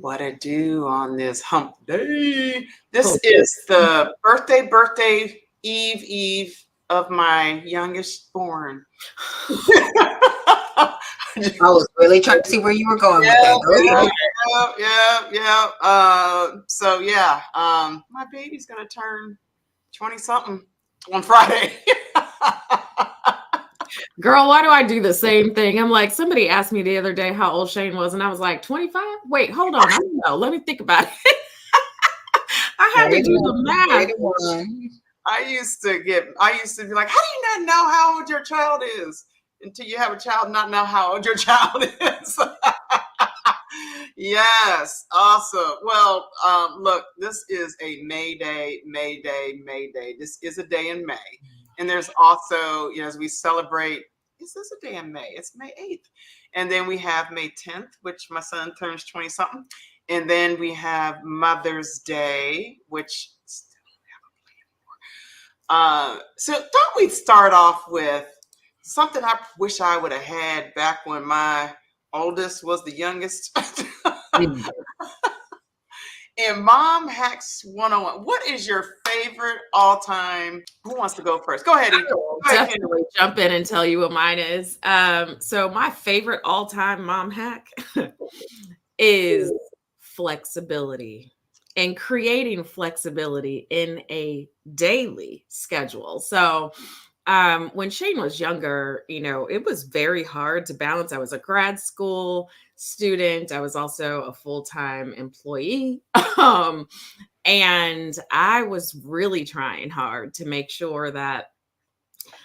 What I do on this hump day. This Oh, is the birthday eve of my youngest born. I was really trying to see where you were going with Yeah, that. Go yeah, ahead. yeah. So yeah, my baby's gonna turn 20 something on Friday. girl, why do I do the same thing? I'm like, somebody asked me the other day how old Shane was, and I was like, 25? Wait, hold on. I don't know. Let me think about it. I had to do the 31, math. 31. I used to be like, how do you not know how old your child is until you have a child, not know how old your child is? Yes, awesome. Well, look, this is a Mayday. This is a day in May. And there's also, as we celebrate, this is a day in May. It's May 8th. And then we have May 10th, which my son turns 20 something. And then we have Mother's Day, which so thought we'd start off with something I wish I would have had back when my oldest was the youngest. And Mom Hacks 101. What is your favorite all-time? Who wants to go first? Go ahead, Ethan. Go ahead, Definitely jump in and tell you what mine is. So my favorite all-time mom hack is flexibility and creating flexibility in a daily schedule. So when Shane was younger, it was very hard to balance. I was a grad school student. I was also a full-time employee. And I was really trying hard to make sure that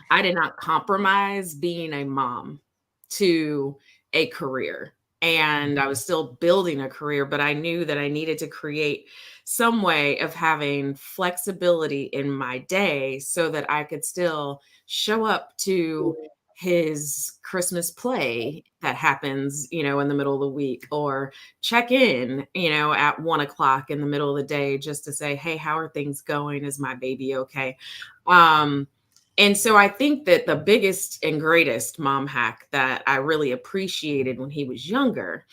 I did not compromise being a mom to a career. And I was still building a career, but I knew that I needed to create some way of having flexibility in my day so that I could still show up to his Christmas play that happens, in the middle of the week, or check in, at 1 o'clock in the middle of the day just to say, hey, how are things going? Is my baby okay? And so I think that the biggest and greatest mom hack that I really appreciated when he was younger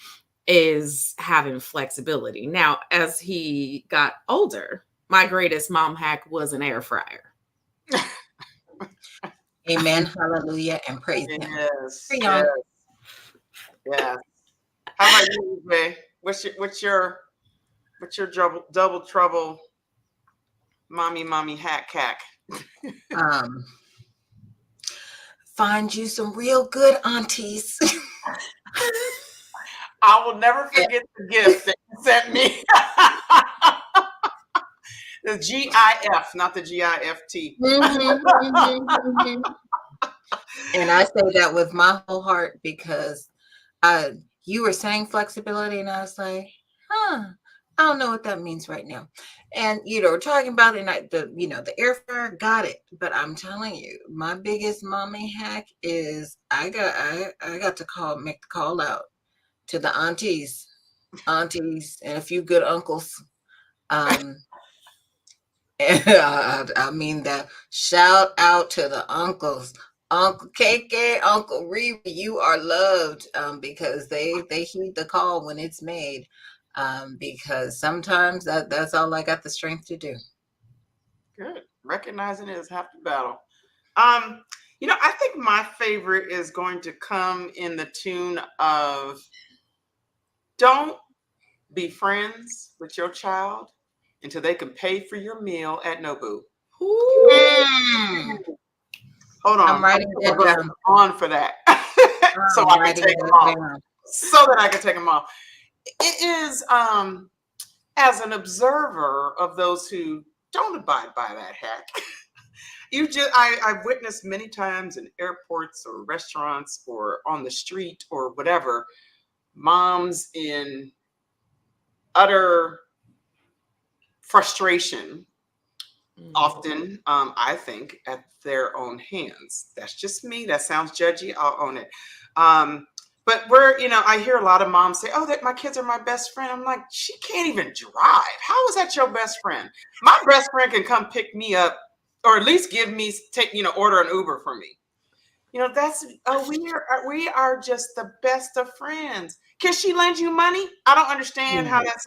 is having flexibility. Now, as he got older, my greatest mom hack was an air fryer. Amen. Hallelujah. And praise him. Yes. Yes. Yeah. How about you, Ray? What's your double trouble mommy hack? Find you some real good aunties. I will never forget the gift that you sent me. The GIF, not the GIFT. And I say that with my whole heart because you were saying flexibility, and I was like, I don't know what that means right now. And we're talking about it, and the air fryer, got it. But I'm telling you, my biggest mommy hack is I got to make the call out to the aunties, and a few good uncles. And I mean that. Shout out to the uncles. Uncle KK, Uncle Ree, you are loved because they heed the call when it's made. Because sometimes that's all I got the strength to do. Good. Recognizing it is half the battle. I think my favorite is going to come in the tune of don't be friends with your child until they can pay for your meal at Nobu. Hold on. I'm writing that down. On for that. So I can take them off. So that I can take them off. It is as an observer of those who don't abide by that hack. I've witnessed many times in airports or restaurants or on the street or whatever, moms in utter frustration, often, I think, at their own hands. That's just me. That sounds judgy. I'll own it. But I hear a lot of moms say, oh, that my kids are my best friend. I'm like, she can't even drive. How is that your best friend? My best friend can come pick me up or at least order an Uber for me. We are just the best of friends. Can she lend you money? I don't understand how that's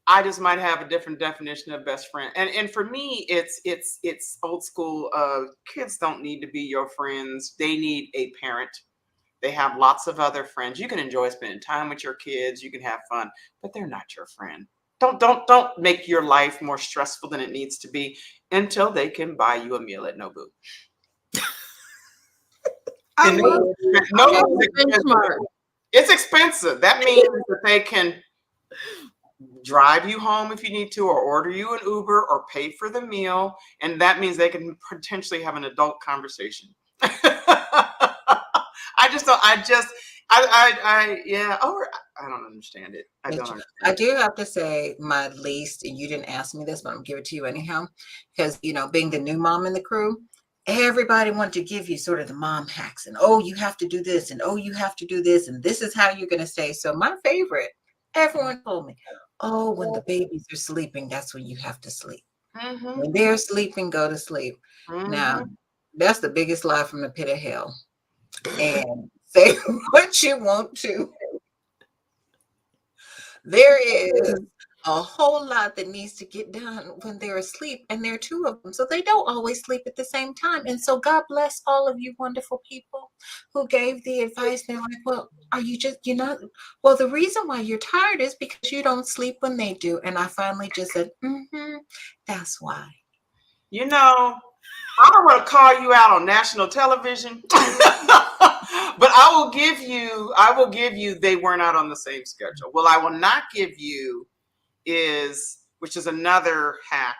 I just might have a different definition of best friend. And for me, it's old school. Kids don't need to be your friends. They need a parent. They have lots of other friends. You can enjoy spending time with your kids. You can have fun, but they're not your friend. Don't make your life more stressful than it needs to be until they can buy you a meal at Nobu. And Nobu is expensive. It's expensive. That means that they can drive you home if you need to, or order you an Uber, or pay for the meal, and that means they can potentially have an adult conversation. I don't understand it. I don't understand. I do have to say my least, and you didn't ask me this, but I'm gonna give it to you anyhow, because being the new mom in the crew, everybody wanted to give you sort of the mom hacks, and oh, you have to do this, and oh, you have to do this, and this is how you're gonna stay. So my favorite, everyone told me, oh, when the babies are sleeping, that's when you have to sleep. When they're sleeping, go to sleep. Now, that's the biggest lie from the pit of hell. And say what you want to. There is a whole lot that needs to get done when they're asleep, and there are two of them, so they don't always sleep at the same time. And so God bless all of you wonderful people who gave the advice. They're like, well, are you just, well, the reason why you're tired is because you don't sleep when they do. And I finally just said, that's why. I don't want to call you out on national television, but I will give you, they were not on the same schedule. Well, I will not give you which is another hack.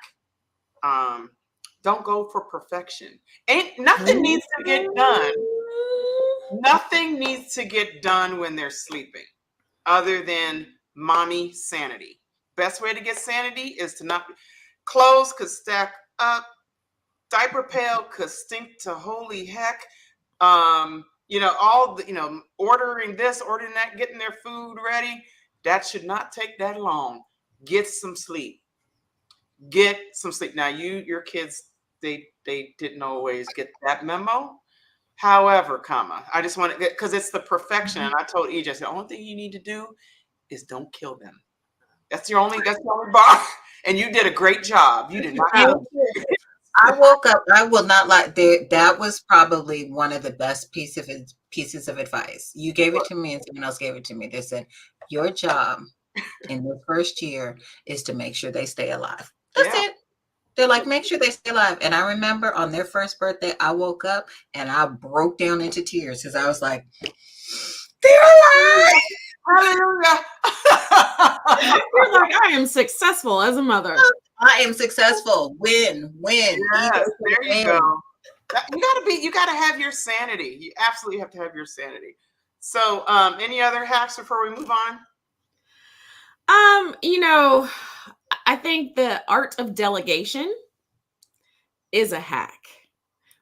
Don't go for perfection. Nothing needs to get done. Nothing needs to get done when they're sleeping other than mommy sanity. Best way to get sanity is to not, clothes could stack up, diaper pail could stink to holy heck. All the, ordering this, ordering that, getting their food ready, that should not take that long. Get some sleep. Now, your kids, they didn't always get that memo. However, I just want to, because it's the perfection. And I told EJ, the only thing you need to do is don't kill them. That's the only bar. And you did a great job. You did not. I woke up, I will not lie, that was probably one of the best pieces of advice. You gave it to me and someone else gave it to me. They said, your job in the first year is to make sure they stay alive. That's it. They're like, make sure they stay alive. And I remember on their first birthday, I woke up and I broke down into tears because I was like, they're alive. Hallelujah. You're like, I am successful as a mother. I am successful. Win. Yes, there you go. You gotta have your sanity. You absolutely have to have your sanity. So any other hacks before we move on? I think the art of delegation is a hack,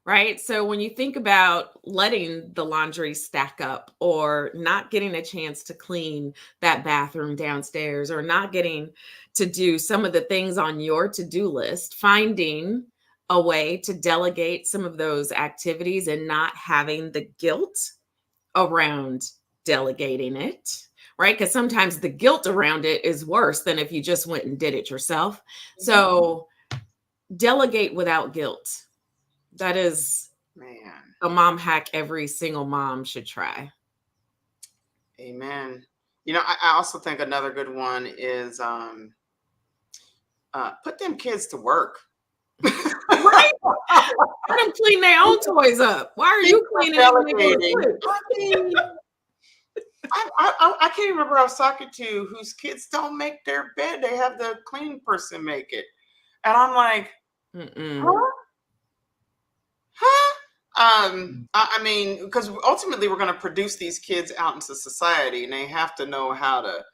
right? So when you think about letting the laundry stack up, or not getting a chance to clean that bathroom downstairs, or not getting to do some of the things on your to-do list, finding a way to delegate some of those activities and not having the guilt around delegating it, right? Because sometimes the guilt around it is worse than if you just went and did it yourself. So delegate without guilt. That is a mom hack every single mom should try. Amen. I also think another good one is put them kids to work. Right? Let them clean their own toys up. Why are you cleaning? I can't remember. I was talking to whose kids don't make their bed. They have the cleaning person make it, and I'm like, huh? I mean, because ultimately we're going to produce these kids out into society, and they have to know how to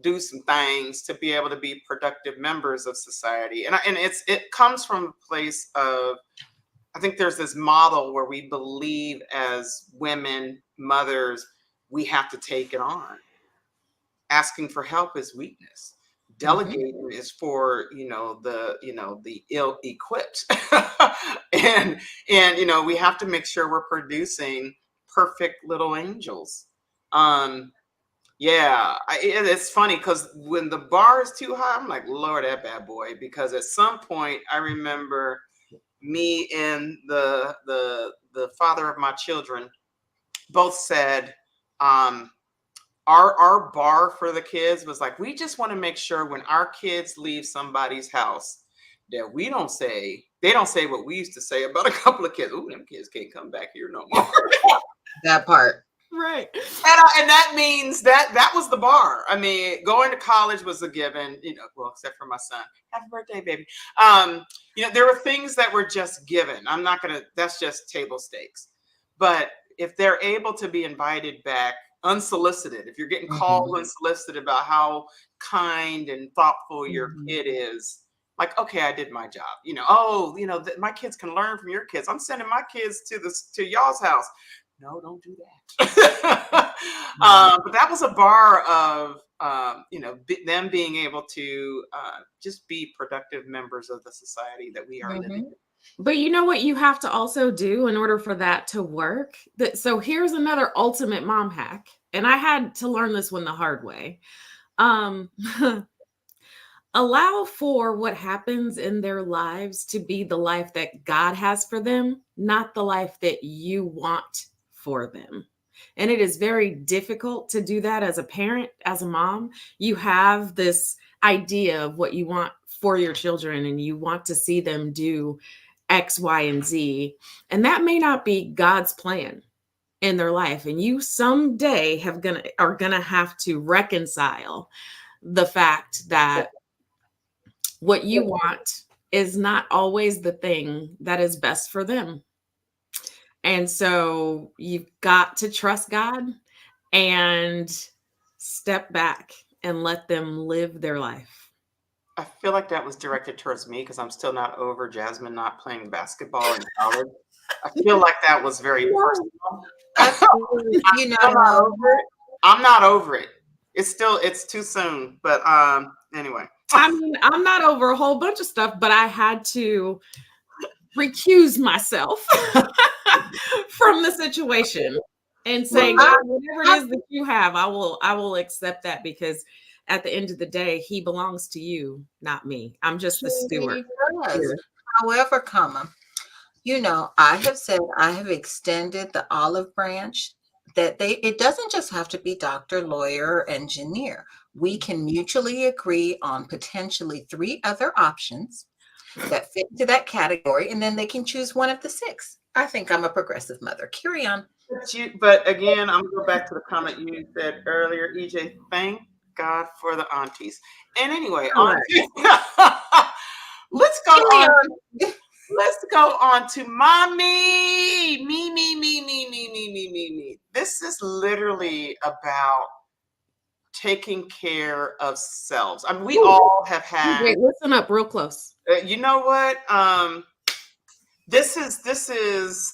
do some things to be able to be productive members of society. And it comes from a place of, I think there's this model where we believe as women, mothers, we have to take it on. Asking for help is weakness. Delegating is for the ill-equipped, and we have to make sure we're producing perfect little angels. Yeah, it's funny because when the bar is too high, I'm like, Lord, that bad boy. Because at some point, I remember me and the father of my children both said, um, our bar for the kids was like, we just want to make sure when our kids leave somebody's house that they don't say what we used to say about a couple of kids. Ooh, them kids can't come back here no more. That part. Right. And that means that was the bar. I mean, going to college was a given, well, except for my son. Happy birthday, baby. There were things that were just given. That's just table stakes. But if they're able to be invited back unsolicited, if you're getting called unsolicited about how kind and thoughtful your kid is, like, okay, I did my job. My kids can learn from your kids. I'm sending my kids to y'all's house. No, don't do that. But that was a bar of them being able to just be productive members of the society that we are living in. But you know what you have to also do in order for that to work? So here's another ultimate mom hack. And I had to learn this one the hard way. Allow for what happens in their lives to be the life that God has for them, not the life that you want for them. And it is very difficult to do that as a parent, as a mom. You have this idea of what you want for your children, and you want to see them do X, Y, and Z. And that may not be God's plan in their life. And you someday are gonna have to reconcile the fact that what you want is not always the thing that is best for them. And so you've got to trust God and step back and let them live their life. I feel like that was directed towards me because I'm still not over Jasmine not playing basketball in college. I feel like that was very personal. I'm not over it. It's too soon. But anyway. I mean, I'm not over a whole bunch of stuff, but I had to recuse myself from the situation and say, God, whatever it is that you have, I will accept that, because at the end of the day, he belongs to you, not me. I'm just the steward. However, I have said I have extended the olive branch that it doesn't just have to be doctor, lawyer, engineer. We can mutually agree on potentially 3 other options that fit into that category, and then they can choose one of the 6. I think I'm a progressive mother. Carry on. But again, I'm going to go back to the comment you said earlier, EJ. Thank God for the aunties. And anyway, let's go on. Let's go on to mommy. Me. This is literally about taking care of selves. I mean, we all have had. Wait, listen up real close. You know what? This is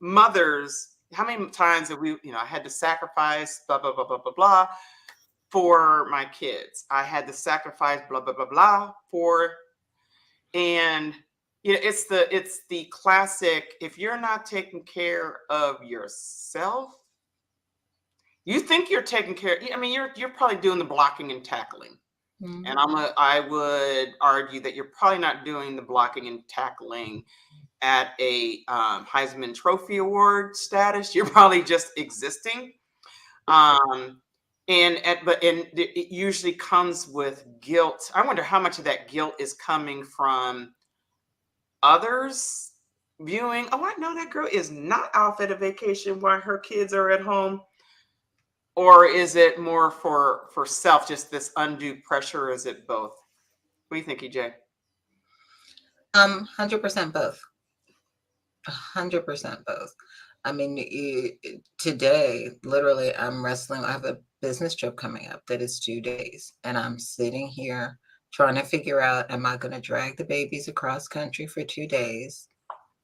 mothers. How many times have I had to sacrifice blah blah blah blah blah blah for my kids. I had to sacrifice blah blah blah blah for, and it's the classic. If you're not taking care of yourself, you think you're taking care. I mean, you're probably doing the blocking and tackling. And I would argue that you're probably not doing the blocking and tackling at a Heisman Trophy Award status. You're probably just existing. But it usually comes with guilt. I wonder how much of that guilt is coming from others viewing. Oh, I know that girl is not off at a vacation while her kids are at home. Or is it more for self, just this undue pressure? Or is it both? What do you think, EJ? 100% both. 100% both. I mean, today, literally, I'm wrestling. I have a business trip coming up that is 2 days, and I'm sitting here trying to figure out: am I going to drag the babies across country for 2 days,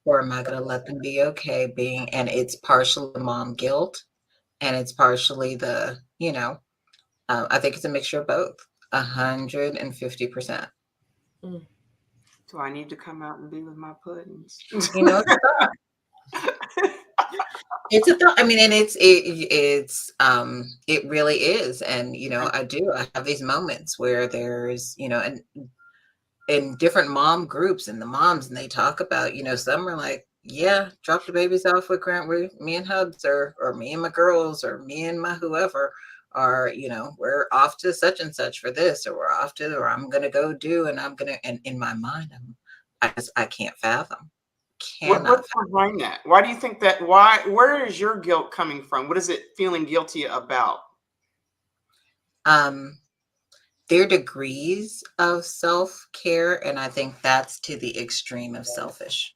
or am I going to let them be okay being? And it's partially the mom guilt, and it's partially the, I think it's a mixture of both. 150%. Do I need to come out and be with my puddings? It's a thought. I mean, and it really is. And I have these moments where there's, and in different mom groups and the moms, and they talk about, some are like, yeah, drop the babies off with me and Hugs, or me and my girls, or me and my whoever, are, we're off to such and such for this, or we're off to, or I'm gonna go do, and in my mind, I can't fathom. What's behind that? Why do you think that? Where is your guilt coming from? What is it feeling guilty about? Their degrees of self-care, and I think that's to the extreme of selfish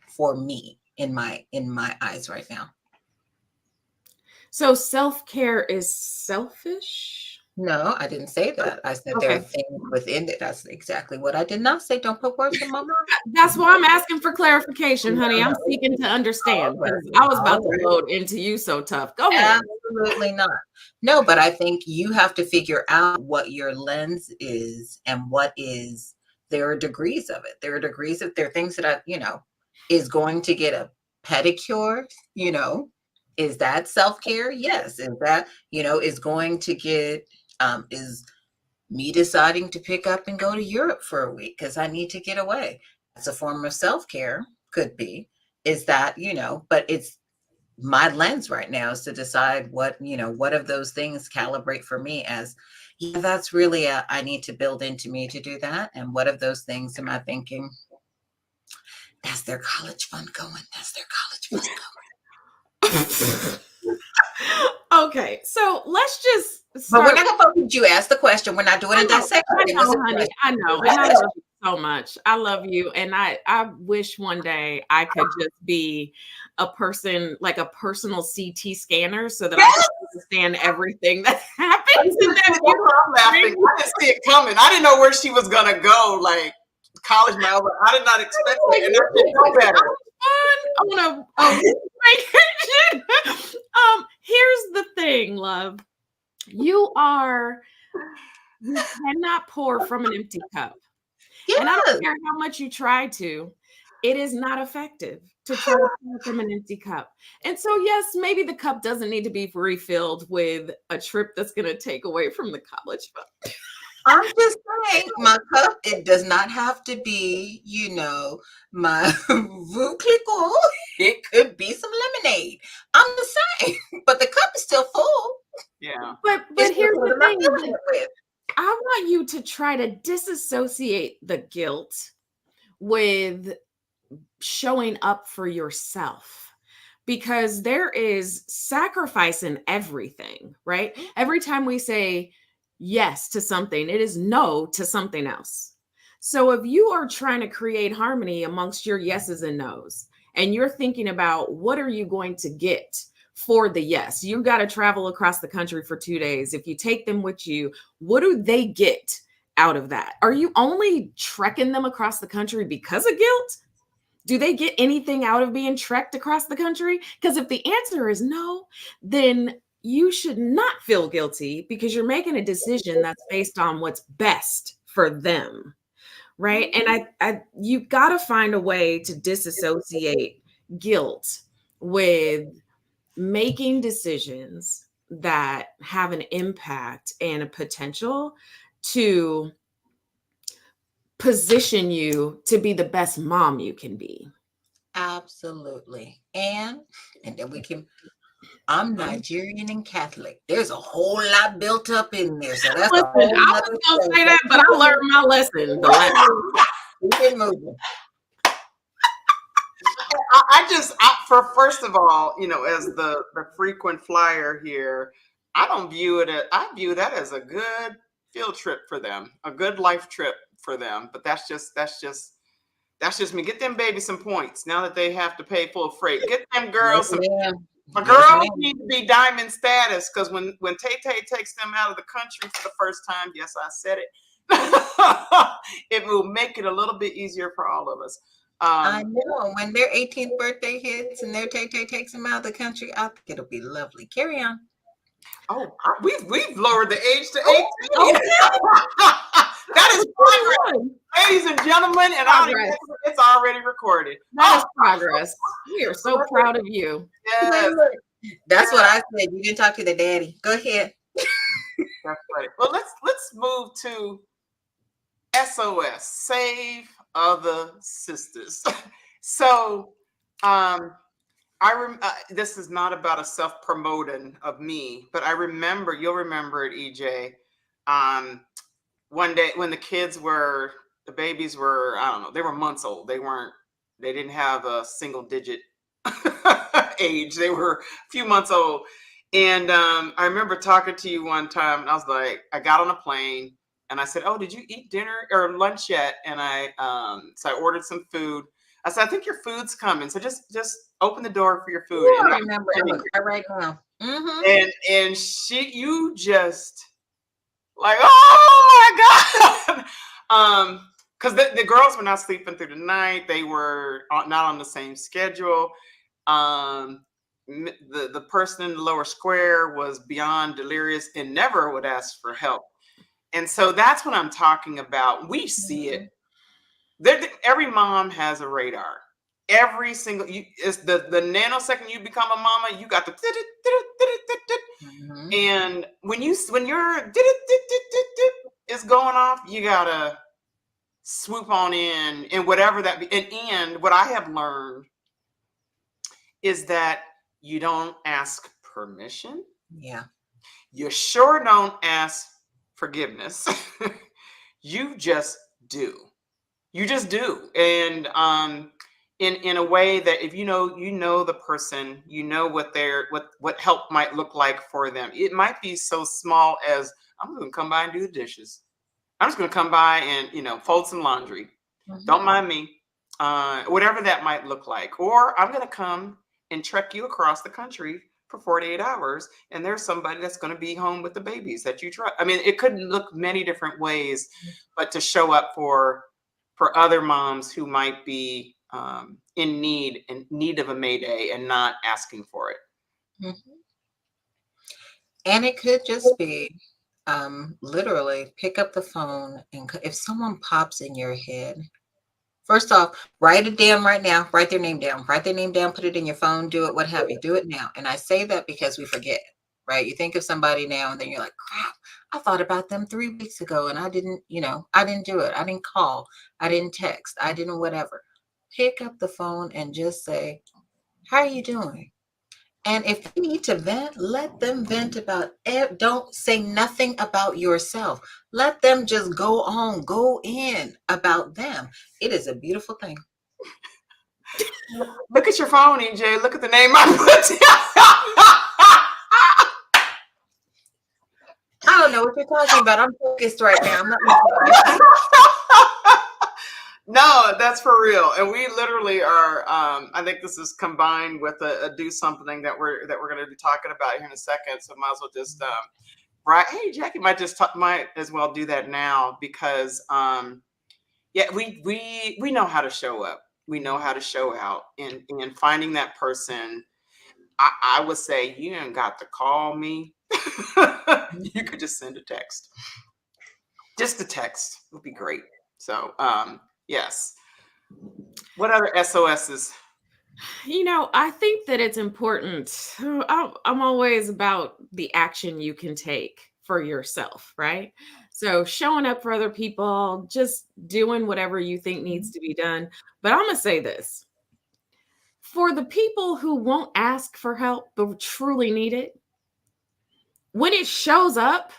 for me in my eyes right now. So self-care is selfish? No, I didn't say that. I said there are things within it. That's exactly what I did not say. Don't put words in my mouth. That's why I'm asking for clarification, honey. I'm seeking to understand, because I was about to load into you so tough. Go ahead. Absolutely not. No, but I think you have to figure out what your lens is, and there are degrees of it. There are things that is going to get a pedicure, is that self-care? Yes. Is that, is going to get, is me deciding to pick up and go to Europe for a week because I need to get away. That's a form of self-care, could be. Is that, but it's my lens right now is to decide what of those things calibrate for me as, yeah, that's really I need to build into me to do that. And what of those things am I thinking, that's their college fund going, that's their college fund going. Okay, so let's just start. But we're not going to you ask the question. We're not doing a dissection. I know, honey. I know. And I love you so much. I love you. And I wish one day I could just be a person, like a personal CT scanner, so that I can understand everything that happens. I'm laughing. I didn't see it coming. I didn't know where she was going to go. Like college now. I did not expect it. And I didn't know better. I want to vacation. Here's the thing, love. You cannot pour from an empty cup. Yes. And I don't care how much you try to, it is not effective to try to pour from an empty cup. And so, yes, maybe the cup doesn't need to be refilled with a trip that's going to take away from the college fund. I'm just saying, my cup, it does not have to be, my Veuve Clicquot. It could be some lemonade. I'm the same, but the cup is still full. Yeah. But here's the thing. I want you to try to disassociate the guilt with showing up for yourself, because there is sacrifice in everything, right? Every time we say yes to something, it is no to something else. So if you are trying to create harmony amongst your yeses and nos, and you're thinking about what are you going to get for the yes, you got to travel across the country for 2 days. If you take them with you, what do they get out of that? Are you only trekking them across the country because of guilt? Do they get anything out of being trekked across the country? Because if the answer is no, then you should not feel guilty, because you're making a decision that's based on what's best for them, right? And you got to find a way to disassociate guilt with making decisions that have an impact and a potential to position you to be the best mom you can be. Absolutely. And then I'm Nigerian and Catholic. There's a whole lot built up in there. So that's I was going to say that, but I learned my lesson. Keep it moving. First of all, as the frequent flyer here, I view that as a good field trip for them, a good life trip for them. But that's just me. Get them babies some points now that they have to pay full freight. Get them girls some. My girls need to be diamond status, because when Tay-Tay takes them out of the country for the first time, yes, I said it, it will make it a little bit easier for all of us. I know. When their 18th birthday hits and their Tay-Tay takes them out of the country, I think it'll be lovely. Carry on. Oh, we've lowered the age to 18. Oh, that is progress, ladies and gentlemen. And I don't It's already recorded. That is progress. We are so proud of you. Yes. That's what I said. You didn't talk to the daddy. Go ahead. That's funny. Well, let's move to SOS, Save Other Sisters. So, this is not about a self-promoting of me, but you'll remember it, EJ. One day when the babies were, I don't know, they were months old. They didn't have a single digit age. They were a few months old. And I remember talking to you one time, and I was like, I got on a plane and I said, "Oh, did you eat dinner or lunch yet?" And so I ordered some food. I said, "I think your food's coming, so just open the door for your food." Ooh, And I remember it right now. and you just like, oh my God. Because the girls were not sleeping through the night. They were not on the same schedule. The person in the lower square was beyond delirious and never would ask for help. And so that's what I'm talking about. We see it. Every mom has a radar. Every single it's the nanosecond you become a mama, you got the and when your is going off, you gotta swoop on in and whatever that be. And what I have learned is that you don't ask permission. Yeah. You sure don't ask forgiveness. You just do. You just do. And in a way that if you know the person, you know what help might look like for them. It might be so small as, I'm gonna come by and do the dishes. I'm just gonna come by and fold some laundry. Don't mind me. Whatever that might look like. Or I'm gonna come and trek you across the country for 48 hours, and there's somebody that's going to be home with the babies that you trust. I mean, it could look many different ways, but to show up for other moms who might be in need of a Mayday and not asking for it. And it could just be literally pick up the phone, and if someone pops in your head, first off, write it down right now. Write their name down. Write their name down. Put it in your phone. Do it. What have you? Do it now. And I say that because we forget, right? You think of somebody now, and then you're like, "Crap! I thought about them 3 weeks ago, and I didn't. I didn't do it. I didn't call. I didn't text. I didn't whatever." Pick up the phone and just say, "How are you doing?" And if they need to vent, let them vent about it. Don't say nothing about yourself. Let them just go in about them. It is a beautiful thing. Look at your phone, EJ. Look at the name I put I don't know what you're talking about. I'm focused right now. I'm not No, that's for real. And we literally are. I think this is combined with a do something that we're going to be talking about here in a second. So might as well just right. Hey, Jackie might as well do that now because we know how to show up. We know how to show out, and finding that person. I would say you ain't got to call me. You could just send a text. Just a text would be great. So yes. What other SOSs? I think that it's important. I'm always about the action you can take for yourself, right? So showing up for other people, just doing whatever you think needs to be done. But I'm going to say this. For the people who won't ask for help but truly need it, when it shows up,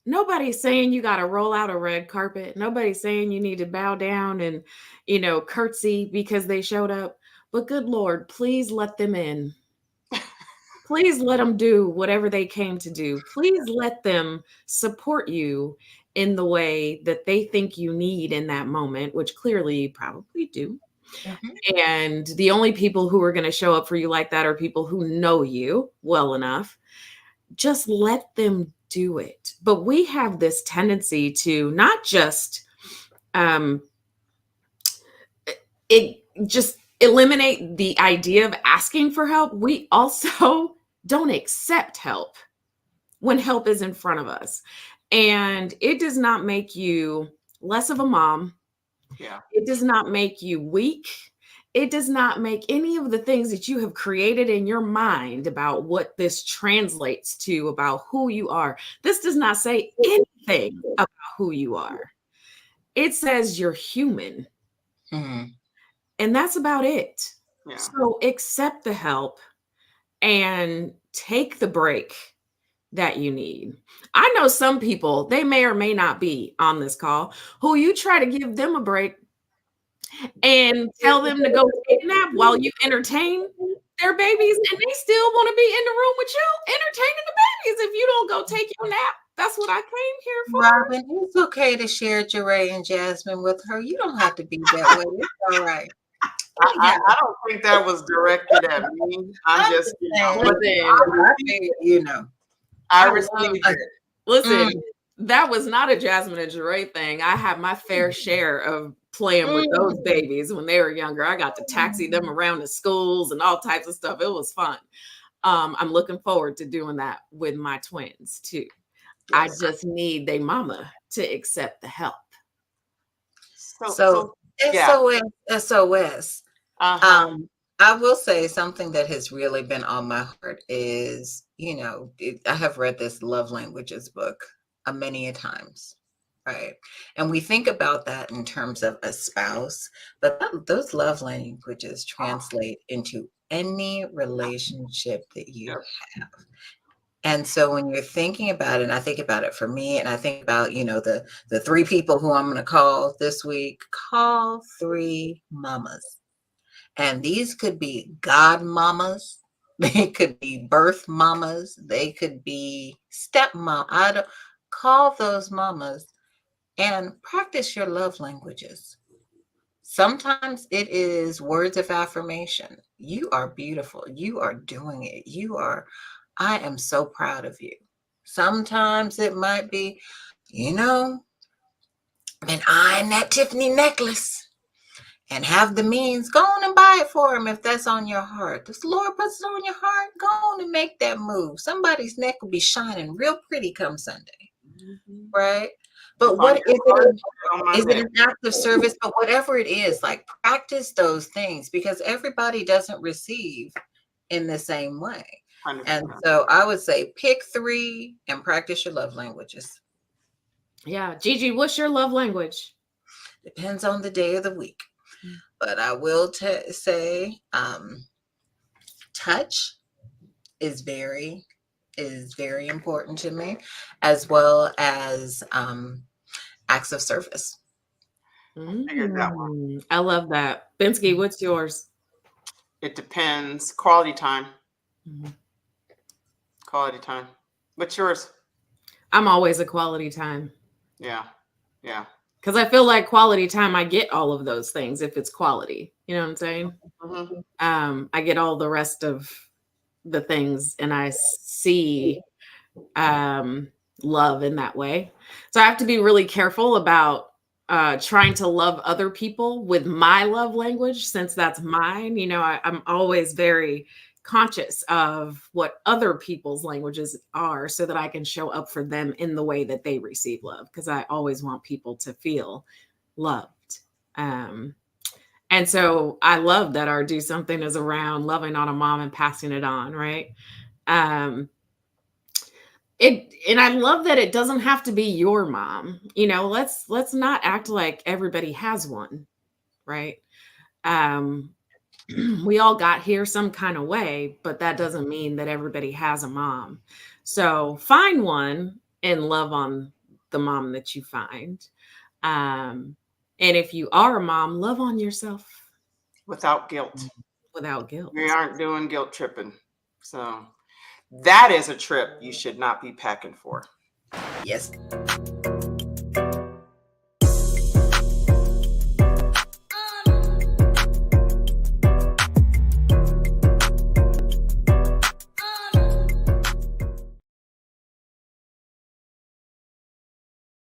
nobody's saying you got to roll out a red carpet. Nobody's saying you need to bow down and, curtsy because they showed up. But good Lord, please let them in. Please let them do whatever they came to do. Please let them support you in the way that they think you need in that moment, which clearly you probably do. And the only people who are going to show up for you like that are people who know you well enough. Just let them do it. But we have this tendency to not just just eliminate the idea of asking for help. We also don't accept help when help is in front of us. And it does not make you less of a mom Yeah. It does not make you weak. It does not make any of the things that you have created in your mind about what this translates to, about who you are. This does not say anything about who you are. It says you're human. Mm-hmm. And that's about it. Yeah. So accept the help and take the break that you need. I know some people, they may or may not be on this call, who you try to give them a break and tell them to go take a nap while you entertain their babies, and they still want to be in the room with you entertaining the babies if you don't go take your nap. That's what I came here for. Robin, it's okay to share Jeray and Jasmine with her. You don't have to be that way. It's all right. I don't think that was directed at me. I'm just, I received it. Listen, that was not a Jasmine and Jeray thing. I had my fair share of playing with those babies when they were younger. I got to taxi them around the schools and all types of stuff. It was fun. I'm looking forward to doing that with my twins too. Yes. I just need their mama to accept the help. So SOS. I will say something that has really been on my heart is, I have read this love languages book many a times, right? And we think about that in terms of a spouse, but those love languages translate into any relationship that you have. And so when you're thinking about it, and I think about it for me, and I think about, the 3 people who I'm going to call this week, call 3 mamas. And these could be god mamas. They could be birth mamas. They could be stepmom. I don't call those mamas and practice your love languages. Sometimes it is words of affirmation. You are beautiful. You are doing it. I am so proud of you. Sometimes it might be, been eyeing that Tiffany necklace and have the means, go on and buy it for him if that's on your heart. If the Lord puts it on your heart, go on and make that move. Somebody's neck will be shining real pretty come Sunday, right? But what is it? Is it an act of service? But whatever it is, like practice those things because everybody doesn't receive in the same way. 100%. And so I would say pick 3 and practice your love languages. Yeah. Gigi, what's your love language? Depends on the day of the week. But I will say touch is very important to me, as well as acts of service. I love that. Bensky, what's yours? It depends. Quality time. Quality time. What's yours? I'm always a quality time. Yeah. Because I feel like quality time, I get all of those things if it's quality. You know what I'm saying? Mm-hmm. I get all the rest of the things and I see love in that way. So I have to be really careful about trying to love other people with my love language, since that's mine. I'm always very conscious of what other people's languages are so that I can show up for them in the way that they receive love, because I always want people to feel loved. And so I love that our Do Something is around loving on a mom and passing it on, right? And I love that it doesn't have to be your mom. Let's not act like everybody has one, right? We all got here some kind of way, but that doesn't mean that everybody has a mom. So find one and love on the mom that you find. And if you are a mom, love on yourself. Without guilt. Without guilt. We aren't doing guilt tripping. So that is a trip you should not be packing for. Yes.